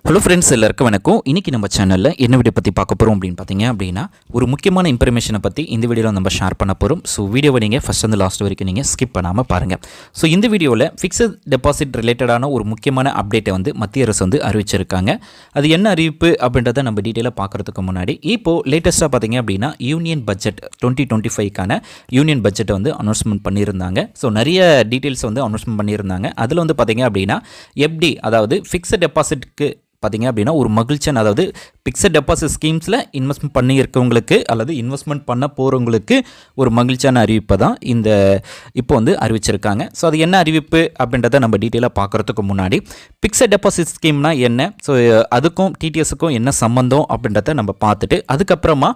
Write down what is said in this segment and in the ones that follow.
Hello friends, எல்லாருக்கும் வணக்கம். இன்றைக்கி நம்ம சேனலில் என்ன வீடியோ பற்றி பார்க்க போகிறோம் அப்படின்னு பார்த்தீங்க அப்படின்னா, ஒரு முக்கியமான இன்ஃபர்மேஷனை பற்றி இந்த வீடியோவில் நம்ம ஷேர் பண்ண போகிறோம். ஸோ வீடியோவை நீங்கள் ஃபஸ்ட் வந்து லாஸ்ட் வரைக்கும் நீங்கள் ஸ்கிப் பண்ணாமல் பாருங்கள். ஸோ இந்த வீடியோவில் ஃபிக்ஸட் டெபாசிட் ரிலேட்டடான ஒரு முக்கியமான அப்டேட்டை வந்து மத்திய அரசு வந்து அறிவிச்சிருக்காங்க. அது என்ன அறிவிப்பு அப்படின்றத நம்ம டீட்டெயிலாக பார்க்குறதுக்கு முன்னாடி, இப்போது லேட்டஸ்ட்டாக பார்த்தீங்க அப்படின்னா யூனியன் பட்ஜெட் 2025க்கான யூனியன் பட்ஜெட்டை வந்து அனௌன்ஸ்மெண்ட் பண்ணியிருந்தாங்க. ஸோ நிறைய டீட்டெயில்ஸ் வந்து அனௌன்ஸ்மெண்ட் பண்ணியிருந்தாங்க. அதில் வந்து பார்த்தீங்க அப்படின்னா எஃப்டி, அதாவது ஃபிக்ஸட் டெபாசிட்க்கு பார்த்தீங்க அப்படின்னா ஒரு மகிழ்ச்சியான, அதாவது ஃபிக்ஸட் டெபாசிட் ஸ்கீம்ஸில் இன்வெஸ்ட்மெண்ட் பண்ணியிருக்கவங்களுக்கு அல்லது இன்வெஸ்ட்மெண்ட் பண்ண போகிறவங்களுக்கு ஒரு மகிழ்ச்சியான அறிவிப்பை தான் இப்போ வந்து அறிவிச்சிருக்காங்க. ஸோ அது என்ன அறிவிப்பு அப்படின்றத நம்ம டீட்டெயிலாக பார்க்குறதுக்கு முன்னாடி, ஃபிக்ஸட் டெபாசிட் ஸ்கீம்னா என்ன, ஸோ அதுக்கும் டிடிஎஸுக்கும் என்ன சம்மந்தம் அப்படின்றத நம்ம பார்த்துட்டு அதுக்கப்புறமா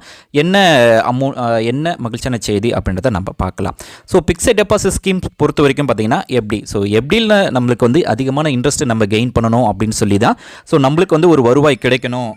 என்ன மகிழ்ச்சியான செய்தி அப்படின்றத நம்ம பார்க்கலாம். ஸோ ஃபிக்ஸட் டெபாசிட் ஸ்கீம்ஸ் பொறுத்த வரைக்கும் பார்த்தீங்கன்னா எஃப்டி, ஸோ எஃப்டியில் நம்மளுக்கு வந்து அதிகமான இன்ட்ரெஸ்ட் நம்ம கெயின் பண்ணணும் அப்படின்னு சொல்லி தான், ஸோ நம்மளுக்கு வந்து ஒரு வருவாய் கிடைக்கணும்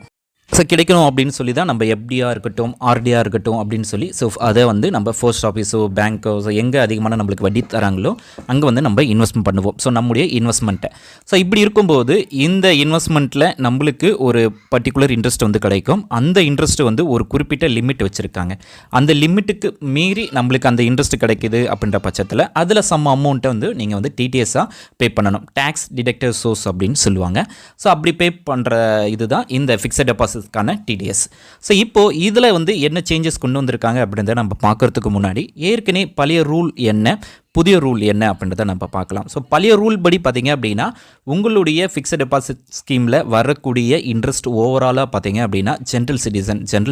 அப்படின்னு சொல்லி தான் நம்ம எஃப்டியாக இருக்கட்டும், ஆர்டியாக இருக்கட்டும் அப்படின்னு சொல்லி, ஸோ அதை வந்து நம்ம போஸ்ட் ஆஃபீஸோ பேங்க்கோ, ஸோ எங்கே அதிகமான நம்மளுக்கு வட்டி தராங்களோ அங்கே வந்து நம்ம இன்வெஸ்ட்மெண்ட் பண்ணுவோம். ஸோ நம்முடைய இன்வெஸ்ட்மெண்ட்டை, ஸோ இப்படி இருக்கும்போது இந்த இன்வெஸ்ட்மெண்ட்டில் நம்மளுக்கு ஒரு பர்டிகுலர் இன்ட்ரெஸ்ட் வந்து கிடைக்கும். அந்த இன்ட்ரெஸ்ட் வந்து ஒரு குறிப்பிட்ட லிமிட் வச்சுருக்காங்க. அந்த லிமிட்டுக்கு மீறி நம்மளுக்கு அந்த இன்ட்ரெஸ்ட் கிடைக்கிது அப்படின்ற பட்சத்தில் அதில் சம் அமௌண்ட்டை வந்து நீங்கள் வந்து டிடிஎஸ்ஸாக பே பண்ணணும். டேக்ஸ் டிடக்டர் சோர்ஸ் அப்படின்னு சொல்லுவாங்க. ஸோ அப்படி பே பண்ணுற இதுதான் இந்த ஃபிக்ஸட் டெபாசிட் டிடிஎஸ். ஸோ இப்போது இதில் வந்து என்ன சேஞ்சஸ் கொண்டு வந்திருக்காங்க அப்படின்றத நம்ம பார்க்குறதுக்கு முன்னாடி, ஏற்கனவே பழைய ரூல் என்ன, புதிய ரூல் என்ன அப்படின்றத நம்ம பார்க்கலாம். ஸோ பழைய ரூல் படி பார்த்தீங்க அப்படின்னா உங்களுடைய ஃபிக்ஸட் டெபாசிட் ஸ்கீமில் வரக்கூடிய இன்ட்ரெஸ்ட் ஓவராலாக பார்த்தீங்க அப்படின்னா ஜென்ரல்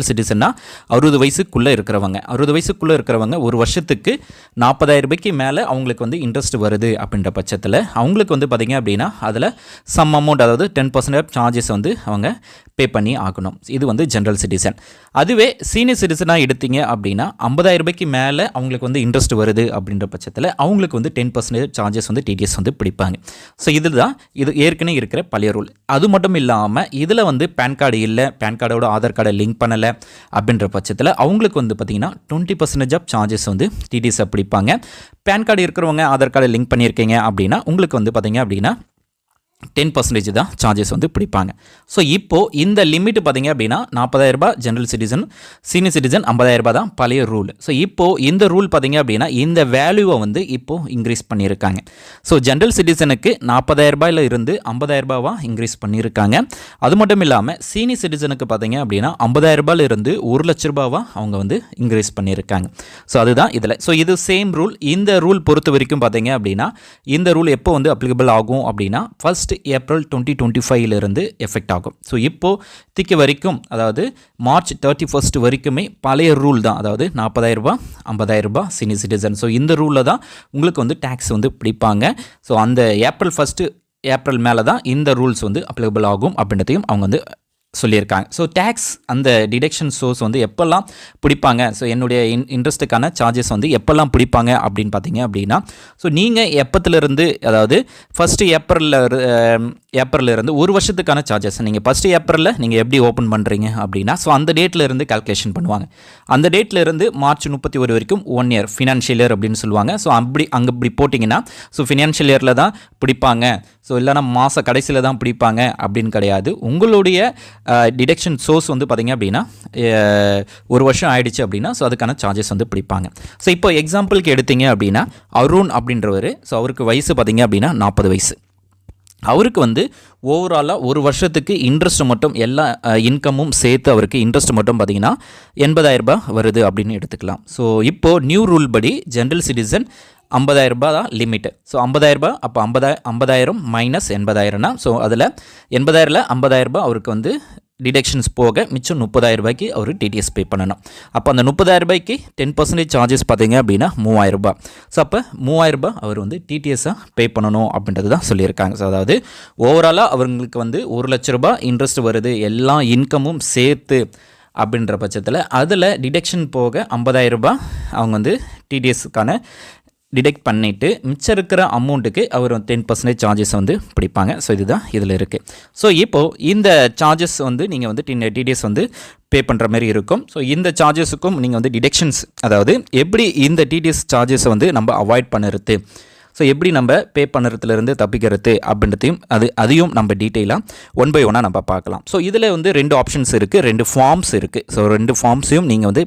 சிட்டிசன்னா 60 வயசுக்குள்ளே இருக்கிறவங்க ஒரு வருஷத்துக்கு 40,000 ரூபாய்க்கு மேலே அவங்களுக்கு வந்து இன்ட்ரெஸ்ட் வருது அப்படின்ற பட்சத்தில் அவங்களுக்கு வந்து பார்த்தீங்க அப்படின்னா அதில் சம் அமௌண்ட், அதாவது 10% சார்ஜஸ் வந்து அவங்க பே பண்ணி ஆகணும். இது வந்து ஜென்ரல் சிட்டிசன். அதுவே சீனியர் சிட்டிசனாக எடுத்தீங்க அப்படின்னா 50,000 ரூபாய்க்கு மேலே அவங்களுக்கு வந்து இன்ட்ரெஸ்ட் வருது அப்படின்ற பட்சத்தில் அவங்களுக்கு வந்து 10% சார்ஜஸ் வந்து டிடிஎஸ் வந்து பிடிப்பாங்க. ஸோ இது ஏற்கனவே இருக்கிற பழைய ரூல். அது மட்டும் இல்லாமல் இதில் வந்து பேன் கார்டு இல்லை, பேன் கார்டோட ஆதார் கார்டை லிங்க் பண்ணலை அப்படின்ற பட்சத்தில் அவங்களுக்கு வந்து பார்த்திங்கன்னா 20% ஆஃப் சார்ஜஸ் வந்து டிடிஎஸை பிடிப்பாங்க. பேன் கார்டு இருக்கிறவங்க ஆதார் கார்டை லிங்க் பண்ணியிருக்கீங்க அப்படின்னா உங்களுக்கு வந்து பார்த்திங்க அப்படின்னா 10% தான் சார்ஜஸ் வந்து பிடிப்பாங்க. ஸோ இப்போது இந்த லிமிட் பார்த்திங்க அப்படின்னா 40,000 ரூபாய் ஜென்ரல் சிட்டிசன், சீனியர் சிட்டிசன் 50,000 ரூபாய் தான் பழைய ரூல். ஸோ இப்போது இந்த ரூல் பார்த்திங்க அப்படின்னா இந்த வேல்யூவை வந்து இப்போது இன்க்ரீஸ் பண்ணியிருக்காங்க. ஸோ ஜென்ரல் சிட்டிசனுக்கு 40,000 ரூபாயில் இருந்து 50,000 ரூபாவாக இன்க்ரீஸ் பண்ணியிருக்காங்க. அது மட்டும் இல்லாமல் சீனியர் சிட்டிசனுக்கு பார்த்திங்க அப்படின்னா 50,000 ரூபாயில் இருந்து 1,00,000 ரூபாவாக அவங்க வந்து இன்க்ரீஸ் பண்ணியிருக்காங்க. ஸோ அதுதான் இதில். ஸோ இது சேம் ரூல். இந்த ரூல் பொறுத்த வரைக்கும் பார்த்திங்க அப்படின்னா இந்த ரூல் எப்போ வந்து அப்ளிகபிள் ஆகும் அப்படின்னா ஏப்ரல் 2025 எஃபெக்ட் ஆகும். ஸோ இப்போதைக்கு வரைக்கும், அதாவது மார்ச் 31 வரைக்குமே பழைய ரூல் தான், அதாவது 40,000 ரூபாய் 50,000 ரூபாய் சீனியர் சிட்டிசன். ஸோ இந்த ரூலில் தான் உங்களுக்கு வந்து டேக்ஸ் வந்து பிடிப்பாங்க. ஸோ அந்த ஏப்ரல் மேலே தான் இந்த ரூல்ஸ் வந்து அப்ளிகபிள் ஆகும் அப்படின்றதையும் அவங்க வந்து சொல்லியிருக்காங்க. ஸோ டேக்ஸ் அந்த டிடக்ஷன் சோர்ஸ் வந்து எப்போல்லாம் பிடிப்பாங்க, ஸோ என்னுடைய இன்ட்ரெஸ்ட்டுக்கான சார்ஜஸ் வந்து எப்போல்லாம் பிடிப்பாங்க அப்படின்னு பார்த்தீங்க அப்படின்னா, ஸோ நீங்கள் எப்போத்துலேருந்து, அதாவது ஃபஸ்ட்டு ஏப்ரலில் இருந்து ஒரு வருஷத்துக்கான சார்ஜஸ் நீங்கள் ஃபஸ்ட்டு ஏப்ரலில் நீங்கள் எப்படி ஓப்பன் பண்ணுறீங்க அப்படின்னா, ஸோ அந்த டேட்டில் இருந்து கால்குலேஷன் பண்ணுவாங்க. அந்த டேட்டில் இருந்து மார்ச் 31 வரைக்கும் 1 இயர் ஃபினான்ஷியல் இயர் அப்படின்னு சொல்லுவாங்க. ஸோ அப்படி போட்டிங்கன்னா ஸோ ஃபினான்ஷியல் இயரில் தான் பிடிப்பாங்க, ஸோ இல்லைனா மாத கடைசியில் தான் பிடிப்பாங்க அப்படின்னு கிடையாது. உங்களுடைய டிடக்ஷன் சோர்ஸ் வந்து பார்த்திங்க அப்படின்னா ஒரு வருஷம் ஆயிடுச்சு அப்படின்னா ஸோ அதுக்கான சார்ஜஸ் வந்து பிடிப்பாங்க. ஸோ இப்போ எக்ஸாம்பிளுக்கு எடுத்தீங்க அப்படின்னா அருண் அப்படின்றவர், ஸோ அவருக்கு வயசு பார்த்திங்க அப்படின்னா 40 வயசு. அவருக்கு வந்து ஓவராலாக ஒரு வருஷத்துக்கு இன்ட்ரெஸ்ட் மட்டும் எல்லா இன்கமும் சேர்த்து அவருக்கு இன்ட்ரெஸ்ட் மட்டும் பார்த்திங்கன்னா 80,000 ரூபாய் வருது அப்படின்னு எடுத்துக்கலாம். ஸோ இப்போது நியூ ரூல் படி ஜென்ரல் சிட்டிசன் 50,000 ரூபாய் தான் லிமிட்டு. ஸோ 50,000 ரூபாய், அப்போ 50,000 மைனஸ் 80,000னா, ஸோ அதில் 80,000ல் 50,000 ரூபாய் அவருக்கு வந்து டிடக்ஷன்ஸ் போக மிச்சம் 30,000 ரூபாய்க்கு அவர் டிடிஎஸ் பே பண்ணணும். அப்போ அந்த 30,000 ரூபாய்க்கு 10% சார்ஜஸ் பார்த்தீங்க அப்படின்னா 3,000 ரூபாய். ஸோ அப்போ 3,000 ரூபாய் அவர் வந்து டிடிஎஸ்ஸாக பே பண்ணணும் அப்படின்றது தான் சொல்லியிருக்காங்க. ஸோ அதாவது ஓவராலாக அவங்களுக்கு வந்து 1,00,000 ரூபாய் இன்ட்ரெஸ்ட் வருது எல்லா இன்கமும் சேர்த்து அப்படின்ற பட்சத்தில் அதில் டிடக்ஷன் போக 50,000 ரூபாய் அவங்க வந்து டிடிஎஸ்க்கான டிடெக்ட் பண்ணிவிட்டு மிச்சம் இருக்கிற அமௌண்ட்டுக்கு அவர் 10% சார்ஜஸ் வந்து பிடிப்பாங்க. ஸோ இதுதான் இதில் இருக்குது. ஸோ இப்போது இந்த சார்ஜஸ் வந்து நீங்கள் வந்து டிடிஎஸ் வந்து பே பண்ணுற மாதிரி இருக்கும். ஸோ இந்த சார்ஜஸுக்கும் நீங்கள் வந்து டிடெக்ஷன்ஸ், அதாவது எப்படி இந்த டிடிஎஸ் சார்ஜஸை வந்து நம்ம அவாய்ட் பண்ணுறது, ஸோ எப்படி நம்ம பே பண்ணுறதுலேருந்து தப்பிக்கிறது அப்படின்றதையும் அதையும் நம்ம டீட்டெயிலாக ஒன் பை ஒன்னாக நம்ம பார்க்கலாம். ஸோ இதில் வந்து 2 ஆப்ஷன்ஸ் இருக்குது, 2 ஃபார்ம்ஸ் இருக்குது. ஸோ 2 ஃபார்ம்ஸையும் நீங்கள் வந்து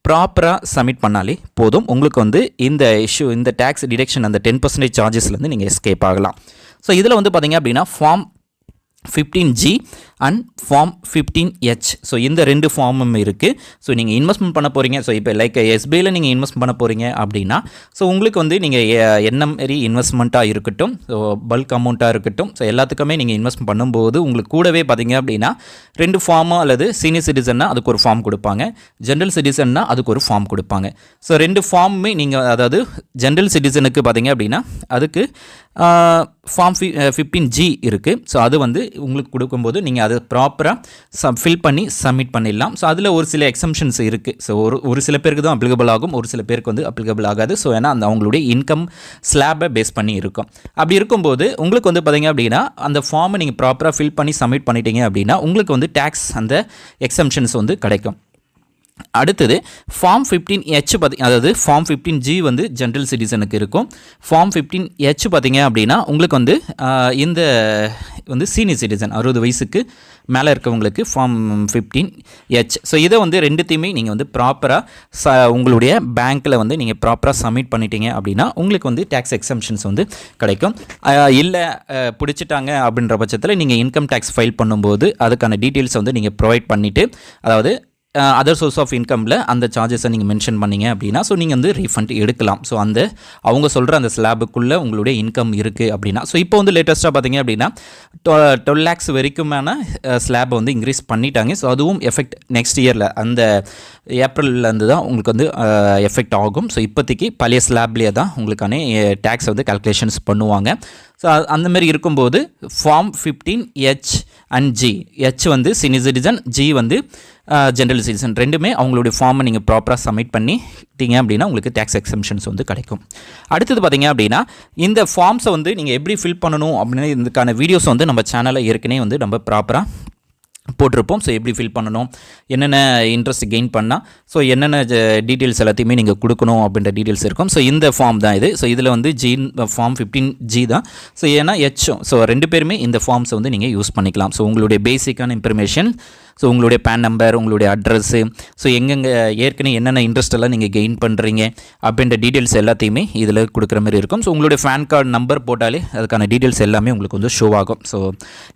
ப்ராப்பராக சப்மிட் பண்ணாலே போதும். உங்களுக்கு வந்து இந்த டேக்ஸ் டிடக்ஷன் அந்த 10% சார்ஜஸ்லேருந்து நீங்கள் எஸ்கேப் ஆகலாம். ஸோ இதில் வந்து பார்த்தீங்க அப்படின்னா form 15G and form 15H. So இந்த 2 ஃபார்மும் இருக்குது. ஸோ நீங்கள் இன்வெஸ்ட்மெண்ட் பண்ண போகிறீங்க. ஸோ இப்போ லைக் SBIயில் நீங்கள் இன்வெஸ்ட் பண்ண போகிறீங்க அப்படின்னா ஸோ உங்களுக்கு வந்து நீங்கள் என்ன மாரி இன்வெஸ்ட்மெண்ட்டாக இருக்கட்டும், ஸோ பல்க் அமௌண்ட்டாக இருக்கட்டும், ஸோ எல்லாத்துக்குமே நீங்கள் இன்வெஸ்ட் பண்ணும்போது உங்களுக்கு கூடவே பார்த்தீங்க அப்படின்னா 2 ஃபார்மோ அல்லது சீனியர் சிட்டிசன்னா அதுக்கு ஒரு ஃபார்ம் கொடுப்பாங்க, ஜென்ரல் சிட்டிசன்னா அதுக்கு ஒரு ஃபார்ம் கொடுப்பாங்க. ஸோ 2 ஃபார்முமே நீங்கள் அதாவது ஜென்ரல் சிட்டிசனுக்கு பார்த்தீங்க அப்படின்னா அதுக்கு ஃபார்ம் 15G இருக்குது. ஸோ அது வந்து உங்களுக்கு கொடுக்கும்போது நீங்கள் அதை ப்ராப்பராக ஃபில் பண்ணி சப்மிட் பண்ணிடலாம். ஸோ அதில் ஒரு சில எக்ஸம்ஷன்ஸ் இருக்குது. ஸோ ஒரு சில பேருக்கு தான் அப்ளிகபிள் ஆகும், ஒரு சில பேருக்கு வந்து அப்ளிகபிள் ஆகாது. ஸோ ஏன்னா அந்த அவங்களுடைய இன்கம் ஸ்லாபை பேஸ் பண்ணி இருக்கும். அப்படி இருக்கும்போது உங்களுக்கு வந்து பார்த்தீங்க அப்படின்னா அந்த ஃபார்மை நீங்கள் ப்ராப்பராக ஃபில் பண்ணி சப்மிட் பண்ணிட்டீங்க அப்படின்னா உங்களுக்கு வந்து டேக்ஸ் அந்த எக்ஸம்ஷன்ஸ் வந்து கிடைக்கும். அடுத்தது ஃபார்ம் 15H அதாவது ஃபார்ம் 15G வந்து ஜென்ரல் சிட்டிசனுக்கு இருக்கும். ஃபார்ம் 15H பார்த்தீங்க அப்படின்னா உங்களுக்கு வந்து இந்த வந்து சீனியர் சிட்டிசன் 60 வயசுக்கு மேலே இருக்கவங்களுக்கு ஃபார்ம் 15H. ஸோ இதை வந்து 2த்தையுமே நீங்கள் வந்து ப்ராப்பராக உங்களுடைய பேங்க்கில் வந்து நீங்கள் ப்ராப்பராக சப்மிட் பண்ணிட்டீங்க அப்படின்னா உங்களுக்கு வந்து டேக்ஸ் எக்ஸம்ஷன்ஸ் வந்து கிடைக்கும். இல்லை பிடிச்சிட்டாங்க அப்படின்ற பட்சத்தில் நீங்கள் இன்கம் டேக்ஸ் ஃபைல் பண்ணும்போது அதுக்கான டீட்டெயில்ஸ் வந்து நீங்கள் ப்ரொவைட் பண்ணிவிட்டு அதாவது அதர் சோர்ஸ் ஆஃப் இன்கமில் அந்த சார்ஜஸை நீங்கள் மென்ஷன் பண்ணிங்க அப்படின்னா ஸோ நீங்கள் வந்து ரீஃபண்ட் எடுக்கலாம். ஸோ அந்த அவங்க சொல்கிற அந்த ஸ்லாபுக்குள்ளே உங்களுடைய இன்கம் இருக்குது அப்படின்னா. ஸோ இப்போ வந்து லேட்டஸ்ட்டாக பார்த்தீங்க அப்படின்னா 12 lakhs வரைக்குமான ஸ்லாபை வந்து இன்க்ரீஸ் பண்ணிட்டாங்க. ஸோ அதுவும் எஃபெக்ட் நெக்ஸ்ட் இயரில் அந்த ஏப்ரல்லேருந்து தான் உங்களுக்கு வந்து எஃபெக்ட் ஆகும். ஸோ இப்போதைக்கு பழைய ஸ்லாப்லேயே தான் உங்களுக்கான டேக்ஸ் வந்து கால்குலேஷன்ஸ் பண்ணுவாங்க. ஸோ அந்தமாரி இருக்கும்போது form 15H and G, H வந்து சீனியர் சிட்டிசன், G வந்து ஜென்ரல் சிட்டிசன், 2மே அவங்களுடைய ஃபார்மை நீங்கள் ப்ராப்பராக சப்மிட் பண்ணிட்டீங்க அப்படின்னா உங்களுக்கு டேக்ஸ் எக்ஸம்ஷன்ஸ் வந்து கிடைக்கும். அடுத்தது பார்த்தீங்க அப்படின்னா இந்த ஃபார்ம்ஸை வந்து நீங்கள் எப்படி ஃபில் பண்ணணும் அப்படின்னு இதுக்கான வீடியோஸ் வந்து நம்ம சேனலில் ஏற்கனவே வந்து நம்ம ப்ராப்பராக போட்டிருப்போம். ஸோ எப்படி ஃபில் பண்ணணும், என்னென்ன இன்ட்ரெஸ்ட் கெயின் பண்ணால் ஸோ என்னென்ன டீட்டெயில்ஸ் எல்லாத்தையுமே நீங்கள் கொடுக்கணும் அப்படின்ற டீட்டெயில்ஸ் இருக்கும். ஸோ இந்த ஃபார்ம் தான் இது. ஸோ இதில் வந்து ஃபார்ம் 15G தான். ஸோ ஏன்னா H ஸோ 2 பேருமே இந்த ஃபார்ம்ஸை வந்து நீங்கள் யூஸ் பண்ணிக்கலாம். ஸோ உங்களுடைய பேசிக்கான இன்ஃபர்மேஷன், ஸோ உங்களுடைய பேன் நம்பர், உங்களுடைய அட்ரஸ்ஸு, ஸோ எங்கெங்கே ஏற்கனவே என்னென்ன இன்ட்ரெஸ்ட் எல்லாம் நீங்கள் கெயின் பண்ணுறீங்க அப்படின்ற டீட்டெயில்ஸ் எல்லாத்தையுமே இதில் கொடுக்குற மாதிரி இருக்கும். ஸோ உங்களுடைய பேன் கார்டு நம்பர் போட்டாலே அதுக்கான டீட்டெயில்ஸ் எல்லாமே உங்களுக்கு வந்து ஷோ ஆகும். ஸோ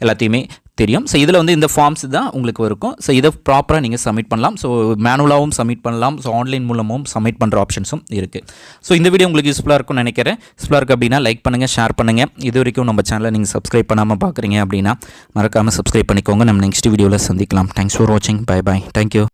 எல்லாத்தையுமே தெரியும். ஸோ இதில் வந்து இந்த ஃபார்ம்ஸ் தான் உங்களுக்கு இருக்கும். ஸோ இதை ப்ராப்பராக நீங்கள் சப்மிட் பண்ணலாம். ஸோ மேனுவலாகவும் சப்மிட் பண்ணலாம், ஸோ ஆன்லைன் மூலமும் சப்மிட் பண்ணுற ஆப்ஷன்ஸும் இருக்குது. ஸோ இந்த வீடியோ உங்களுக்கு யூஸ்ஃபுல்லாக இருக்கும்னு நினைக்கிறேன். யூஸ்ஃபுல்லாக இருக்குது அப்படின்னா லைக் பண்ணுங்கள், ஷேர் பண்ணுங்கள். இது வரைக்கும் நம்ம சேனலை நீங்கள் சப்ஸ்கிரைப் பண்ணாமல் பார்க்குறீங்க அப்படின்னா மறக்காமல் சப்ஸ்கிரைப் பண்ணிக்கோங்க. நம்ம நெக்ஸ்ட் வீடியோவில் சந்திக்கலாம். தேங்க்ஸ் ஃபார் வாட்சிங். Bye bye. தேங்க்யூ.